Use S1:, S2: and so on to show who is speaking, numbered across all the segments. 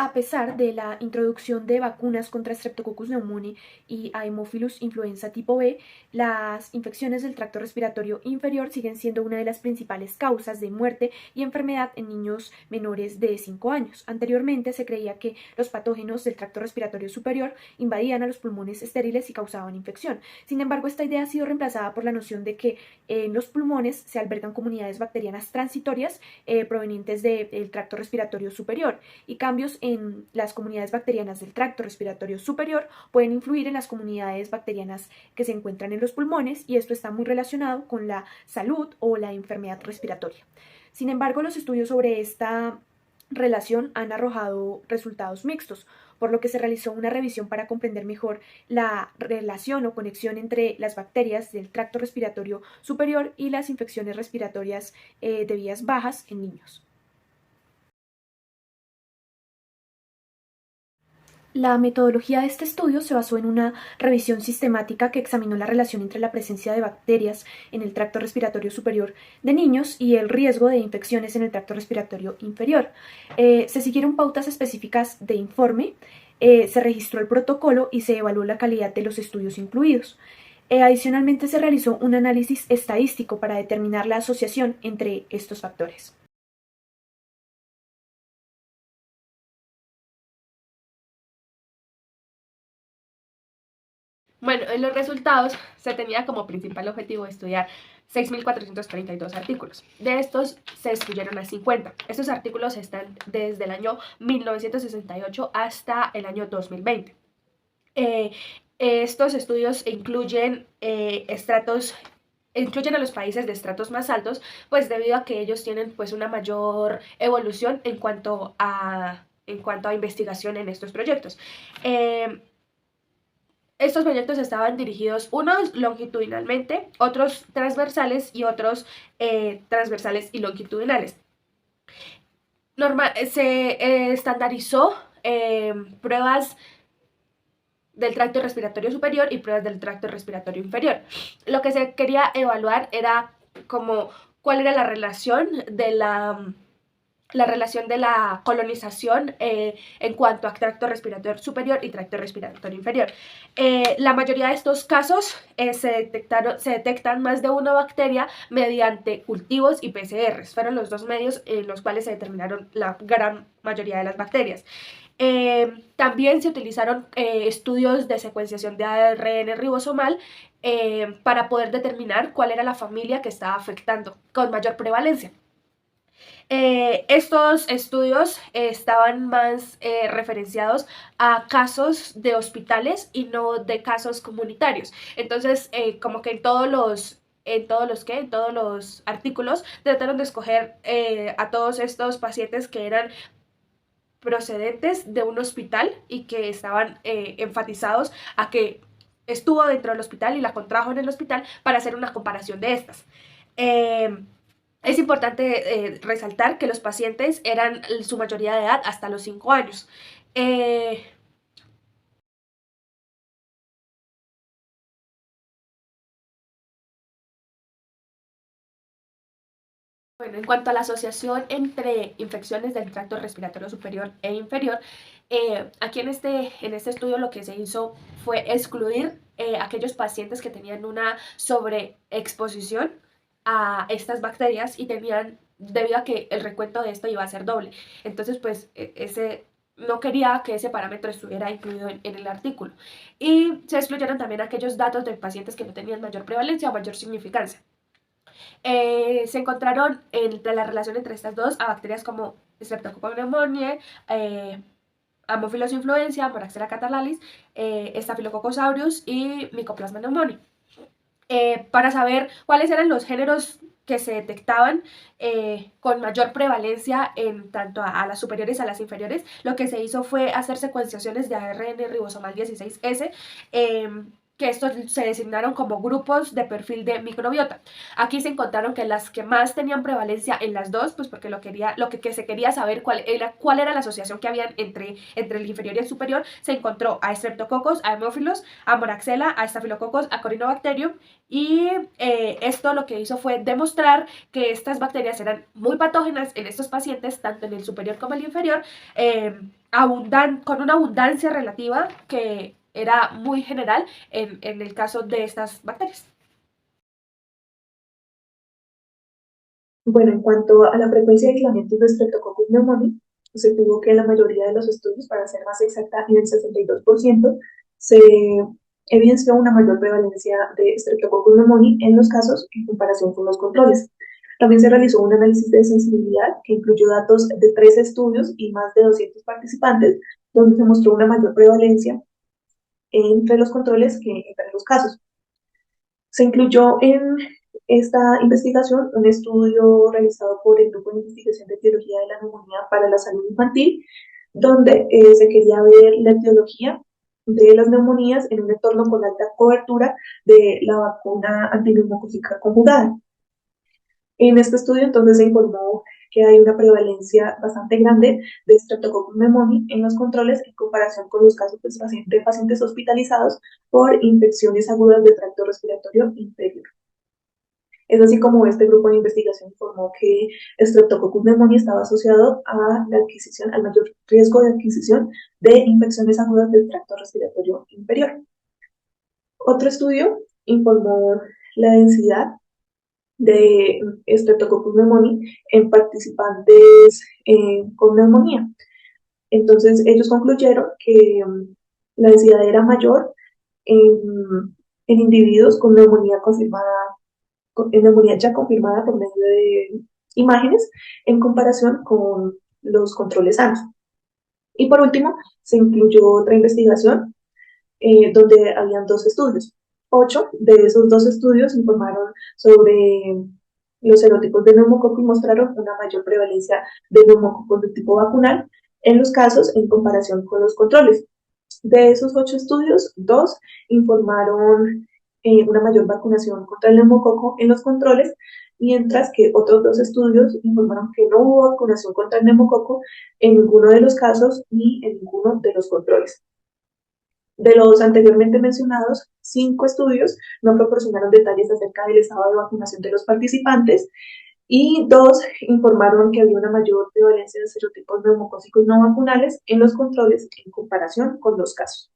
S1: A pesar de la introducción de vacunas contra Streptococcus pneumoniae y Haemophilus influenza tipo B, las infecciones del tracto respiratorio inferior siguen siendo una de las principales causas de muerte y enfermedad en niños menores de 5 años. Anteriormente se creía que los patógenos del tracto respiratorio superior invadían a los pulmones estériles y causaban infección. Sin embargo, esta idea ha sido reemplazada por la noción de que en los pulmones se albergan comunidades bacterianas transitorias provenientes del tracto respiratorio superior, y cambios en las comunidades bacterianas del tracto respiratorio superior pueden influir en las comunidades bacterianas que se encuentran en los pulmones, y esto está muy relacionado con la salud o la enfermedad respiratoria. Sin embargo, los estudios sobre esta relación han arrojado resultados mixtos, por lo que se realizó una revisión para comprender mejor la relación o conexión entre las bacterias del tracto respiratorio superior y las infecciones respiratorias de vías bajas en niños. La metodología de este estudio se basó en una revisión sistemática que examinó la relación entre la presencia de bacterias en el tracto respiratorio superior de niños y el riesgo de infecciones en el tracto respiratorio inferior. Se siguieron pautas específicas de informe, se registró el protocolo y se evaluó la calidad de los estudios incluidos. Adicionalmente, se realizó un análisis estadístico para determinar la asociación entre estos factores.
S2: Bueno, en los resultados se tenía como principal objetivo estudiar 6.432 artículos. De estos se excluyeron a 50. Estos artículos están desde el año 1968 hasta el año 2020. Estos estudios incluyen a los países de estratos más altos, pues debido a que ellos tienen pues una mayor evolución en cuanto a investigación en estos proyectos. Estos proyectos estaban dirigidos unos longitudinalmente, otros transversales y otros transversales y longitudinales. Se estandarizó pruebas del tracto respiratorio superior y pruebas del tracto respiratorio inferior. Lo que se quería evaluar era como cuál era la relación de la colonización en cuanto a tracto respiratorio superior y tracto respiratorio inferior. La mayoría de estos casos se detectan más de una bacteria mediante cultivos y PCRs. Fueron los dos medios en los cuales se determinaron la gran mayoría de las bacterias. También se utilizaron estudios de secuenciación de ARN ribosomal para poder determinar cuál era la familia que estaba afectando con mayor prevalencia. Estos estudios estaban más referenciados a casos de hospitales y no de casos comunitarios. Entonces, como que en todos los artículos trataron de escoger a todos estos pacientes que eran procedentes de un hospital y que estaban enfatizados a que estuvo dentro del hospital y la contrajo en el hospital, para hacer una comparación de estas. Es importante resaltar que los pacientes eran su mayoría de edad hasta los 5 años. Bueno, en cuanto a la asociación entre infecciones del tracto respiratorio superior e inferior, aquí en este estudio lo que se hizo fue excluir aquellos pacientes que tenían una sobreexposición a estas bacterias y debido a que el recuento de esto iba a ser doble. Entonces, pues, no quería que ese parámetro estuviera incluido en el artículo. Y se excluyeron también aquellos datos de pacientes que no tenían mayor prevalencia o mayor significancia. Se encontraron entre la relación entre estas dos a bacterias como Streptococcus pneumoniae, Haemophilus influenza, Moraxella catalalis, Staphylococcus aureus y Mycoplasma pneumoniae. Para saber cuáles eran los géneros que se detectaban con mayor prevalencia en tanto a las superiores a las inferiores, lo que se hizo fue hacer secuenciaciones de ARN ribosomal 16S, que estos se designaron como grupos de perfil de microbiota. Aquí se encontraron que las que más tenían prevalencia en las dos, pues porque lo que se quería saber cuál era la asociación que había entre el inferior y el superior, se encontró a Streptococcus, a Haemophilus, a Moraxella, a Staphylococcus, a Corynebacterium, y esto lo que hizo fue demostrar que estas bacterias eran muy patógenas en estos pacientes, tanto en el superior como en el inferior, con una abundancia relativa que era muy general en el caso de estas bacterias.
S3: Bueno, en cuanto a la frecuencia de aislamientos de Streptococcus pneumoniae, se tuvo que en la mayoría de los estudios, para ser más exacta, en el 62%, se evidenció una mayor prevalencia de Streptococcus pneumoniae en los casos en comparación con los controles. También se realizó un análisis de sensibilidad que incluyó datos de 3 estudios y más de 200 participantes, donde se mostró una mayor prevalencia entre los controles que entre los casos. Se incluyó en esta investigación un estudio realizado por el Grupo de Investigación de Etiología de la Neumonía para la Salud Infantil, donde se quería ver la etiología de las neumonías en un entorno con alta cobertura de la vacuna antineumocócica conjugada. En este estudio entonces se informó que hay una prevalencia bastante grande de Streptococcus pneumoniae en los controles en comparación con los casos de pacientes hospitalizados por infecciones agudas del tracto respiratorio inferior. Es así como este grupo de investigación informó que Streptococcus pneumoniae estaba asociado a la adquisición, al mayor riesgo de adquisición de infecciones agudas del tracto respiratorio inferior. Otro estudio informó la densidad de Streptococcus pneumoniae en participantes con neumonía. Entonces, ellos concluyeron que la densidad era mayor en individuos con neumonía confirmada, en neumonía ya confirmada por medio de imágenes, en comparación con los controles sanos. Y por último, se incluyó otra investigación donde habían 2 estudios. 8 de esos 2 estudios informaron sobre los serotipos de neumococo y mostraron una mayor prevalencia de neumococos de tipo vacunal en los casos en comparación con los controles. De esos 8 estudios, 2 informaron una mayor vacunación contra el neumococo en los controles, mientras que otros 2 estudios informaron que no hubo vacunación contra el neumococo en ninguno de los casos ni en ninguno de los controles. De los anteriormente mencionados, 5 estudios no proporcionaron detalles acerca del estado de vacunación de los participantes y 2 informaron que había una mayor prevalencia de serotipos neumocócicos no vacunales en los controles en comparación con los casos.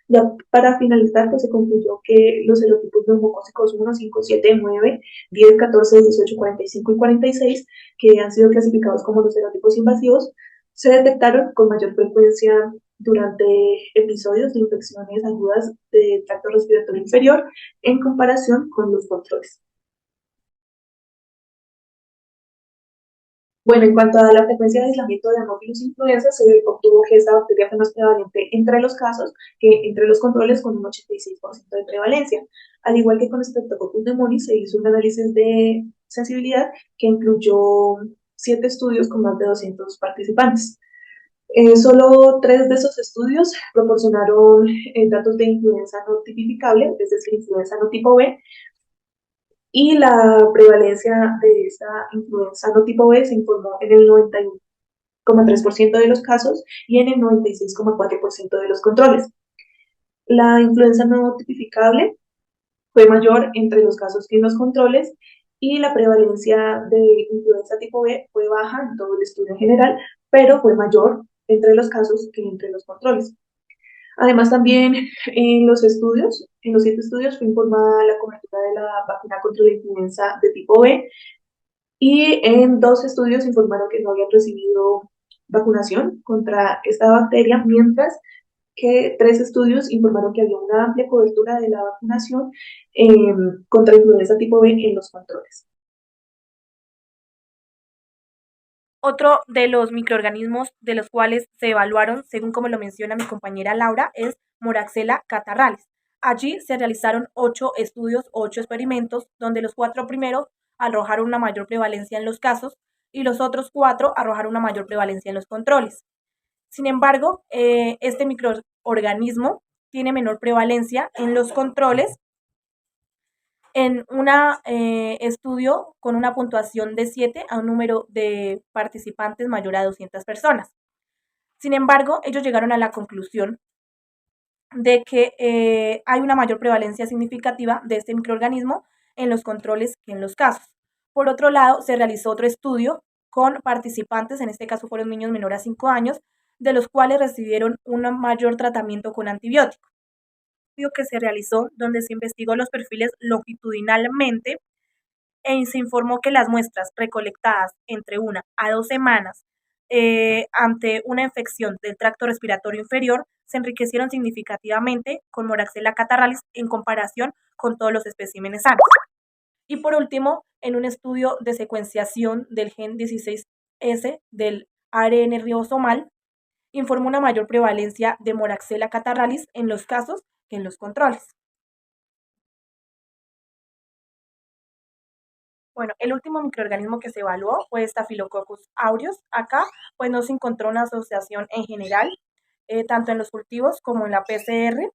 S3: Ya para finalizar, pues se concluyó que los serotipos neumocócicos 1, 5, 7, 9, 10, 14, 18, 45 y 46, que han sido clasificados como los serotipos invasivos, se detectaron con mayor frecuencia durante episodios de infecciones agudas de tracto respiratorio inferior en comparación con los controles. Bueno, en cuanto a la frecuencia de aislamiento de Haemophilus influenza, se obtuvo que esta bacteria fue más prevalente entre los casos que entre los controles, con un 86% de prevalencia. Al igual que con Streptococcus pneumoniae, se hizo un análisis de sensibilidad que incluyó 7 estudios con más de 200 participantes. Solo 3 de esos estudios proporcionaron datos de influenza no tipificable, es decir, influenza no tipo B, y la prevalencia de esta influenza no tipo B se informó en el 91,3% de los casos y en el 96,4% de los controles. La influenza no tipificable fue mayor entre los casos que en los controles y la prevalencia de influenza tipo B fue baja en todo el estudio en general, pero fue mayor entre los casos que entre los controles. Además, también en los 7 estudios fue informada la cobertura de la vacuna contra la influenza de tipo B y en 2 estudios informaron que no habían recibido vacunación contra esta bacteria, mientras que 3 estudios informaron que había una amplia cobertura de la vacunación contra influenza tipo B en los controles.
S1: Otro de los microorganismos de los cuales se evaluaron, según como lo menciona mi compañera Laura, es Moraxella catarrhalis. Allí se realizaron 8 estudios, 8 experimentos, donde los 4 primeros arrojaron una mayor prevalencia en los casos y los otros 4 arrojaron una mayor prevalencia en los controles. Sin embargo, este microorganismo tiene menor prevalencia en los controles en un estudio con una puntuación de 7 a un número de participantes mayor a 200 personas. Sin embargo, ellos llegaron a la conclusión de que hay una mayor prevalencia significativa de este microorganismo en los controles que en los casos. Por otro lado, se realizó otro estudio con participantes, en este caso fueron niños menores a 5 años,
S4: de los cuales recibieron un mayor tratamiento con antibióticos. Que se realizó donde se investigó los perfiles longitudinalmente se informó que las muestras recolectadas entre 1 a 2 semanas ante una infección del tracto respiratorio inferior se enriquecieron significativamente con Moraxella catarrhalis en comparación con todos los especímenes sanos. Y por último, en un estudio de secuenciación del gen 16S del ARN ribosomal, informó una mayor prevalencia de Moraxella catarrhalis en los casos que en los controles. Bueno, el último microorganismo que se evaluó fue Staphylococcus aureus. Acá, pues no se encontró una asociación en general, tanto en los cultivos como en la PCR,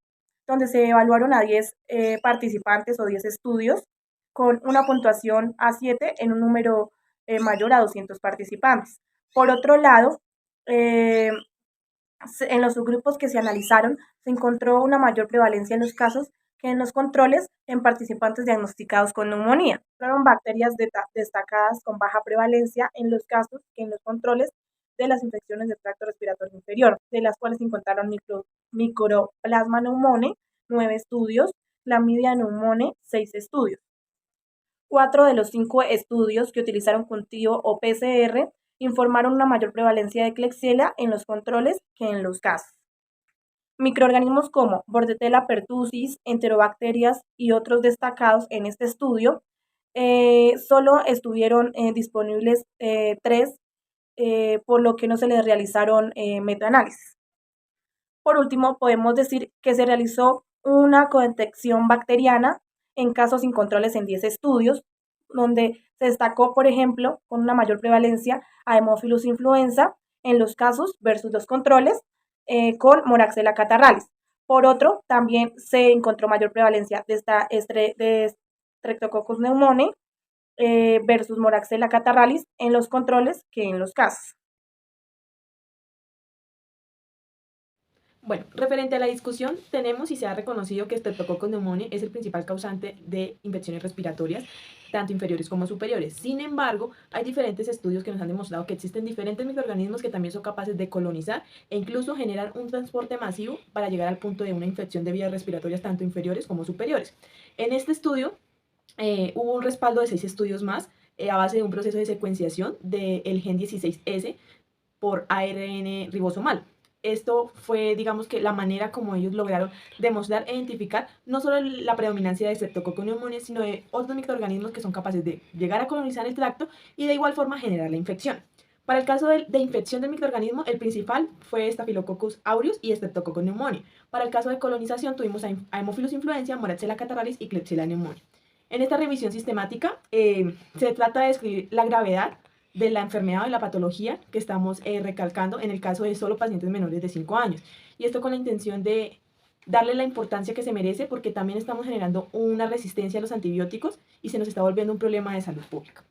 S4: donde se evaluaron a 10 participantes o 10 estudios con una puntuación A7 en un número mayor a 200 participantes. Por otro lado, en los subgrupos que se analizaron se encontró una mayor prevalencia en los casos que en los controles en participantes diagnosticados con neumonía. Fueron bacterias destacadas con baja prevalencia en los casos que en los controles de las infecciones del tracto respiratorio inferior, de las cuales se encontraron Mycoplasma pneumoniae, 9 estudios, Chlamydia pneumoniae, 6 estudios. 4 de los 5 estudios que utilizaron cultivo o PCR informaron una mayor prevalencia de Klebsiella en los controles que en los casos. Microorganismos como Bordetella pertussis, enterobacterias y otros destacados en este estudio, solo estuvieron disponibles 3, por lo que no se les realizaron metaanálisis. Por último, podemos decir que se realizó una codetección bacteriana en casos sin controles en 10 estudios, donde se destacó, por ejemplo, con una mayor prevalencia a Haemophilus influenza en los casos versus los controles con Moraxella catarrhalis. Por otro, también se encontró mayor prevalencia de Streptococcus pneumoniae versus Moraxella catarrhalis en los controles que en los casos.
S5: Bueno, referente a la discusión, tenemos y se ha reconocido que Streptococcus pneumoniae es el principal causante de infecciones respiratorias, tanto inferiores como superiores. Sin embargo, hay diferentes estudios que nos han demostrado que existen diferentes microorganismos que también son capaces de colonizar e incluso generar un transporte masivo para llegar al punto de una infección de vías respiratorias tanto inferiores como superiores. En este estudio hubo un respaldo de 6 estudios más a base de un proceso de secuenciación del gen 16S por ARN ribosomal. Esto fue, digamos que la manera como ellos lograron demostrar e identificar no solo la predominancia de Streptococcus pneumoniae, sino de otros microorganismos que son capaces de llegar a colonizar el tracto y de igual forma generar la infección. Para el caso de infección del microorganismo, el principal fue Staphylococcus aureus y Streptococcus pneumoniae. Para el caso de colonización tuvimos a Haemophilus influenza, Moraxella catarrhalis y Klebsiella pneumoniae. En esta revisión sistemática se trata de describir la gravedad de la enfermedad o de la patología que estamos recalcando en el caso de solo pacientes menores de 5 años. Y esto con la intención de darle la importancia que se merece porque también estamos generando una resistencia a los antibióticos y se nos está volviendo un problema de salud pública.